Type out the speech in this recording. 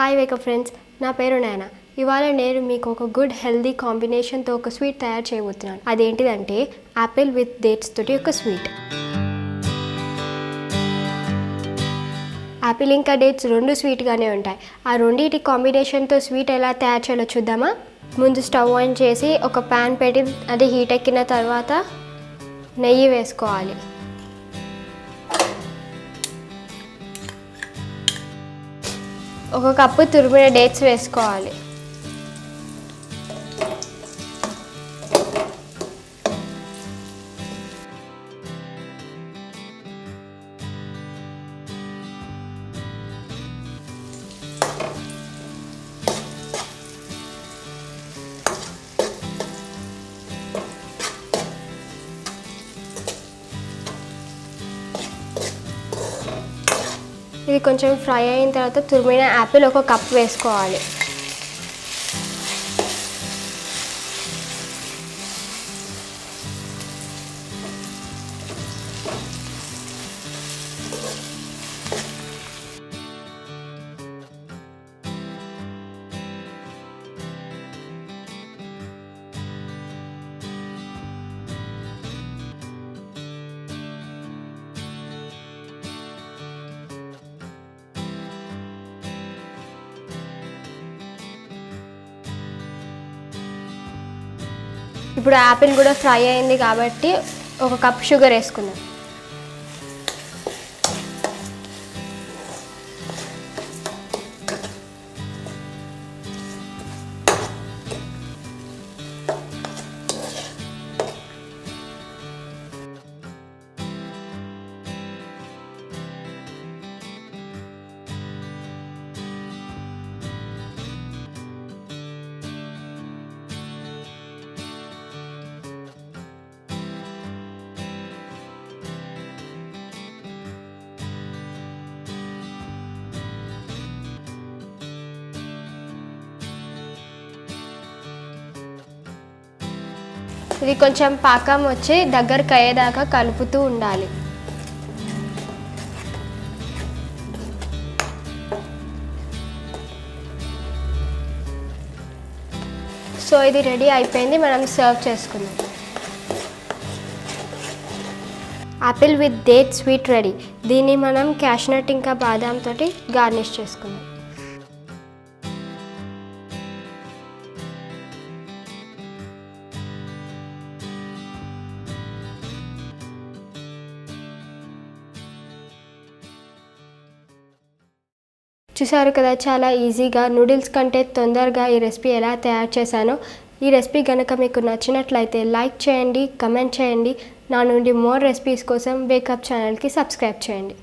Hi wake up friends, నా పేరు నయన. ఇవాళ నేను మీకు ఒక గుడ్ హెల్దీ కాంబినేషన్తో ఒక స్వీట్ తయారు చేయబోతున్నాను. అదేంటిదంటే యాపిల్ విత్ డేట్స్ తోటి ఒక స్వీట్. యాపిల్ ఇంకా డేట్స్ రెండు స్వీట్గానే ఉంటాయి. ఆ రెండింటి కాంబినేషన్తో స్వీట్ ఎలా తయారు చేయాలో చూద్దామా? ముందు స్టవ్ ఆన్ చేసి ఒక ప్యాన్ పెట్టి అది హీట్ ఎక్కిన తర్వాత నెయ్యి వేసుకోవాలి. ఒక కప్పు తురిమిన డేట్స్ వేసుకోవాలి. ఇది కొంచెం ఫ్రై అయిన తర్వాత తురిమిన యాపిల్ ఒక కప్ వేసుకోవాలి. ఇప్పుడు యాపిల్ కూడా ఫ్రై అయింది కాబట్టి ఒక కప్ షుగర్ వేసుకుందాం. ఇది కొంచెం పాకం వచ్చి దగ్గరకు అయ్యేదాకా కలుపుతూ ఉండాలి. సో ఇది రెడీ అయిపోయింది, మనం సర్వ్ చేసుకుందాం. Apple with date sweet ready. దీన్ని మనం క్యాష్నట్ ఇంకా బాదాం తోటి గార్నిష్ చేసుకుందాం. చూసారు కదా, చాలా ఈజీగా నూడిల్స్ కంటే తొందరగా ఈ రెసిపీ ఎలా తయారు చేశానో. ఈ రెసిపీ కనుక మీకు నచ్చినట్లయితే లైక్ చేయండి, కమెంట్ చేయండి. నా నుండి మోర్ రెసిపీస్ కోసం వేకప్ ఛానల్కి సబ్స్క్రైబ్ చేయండి.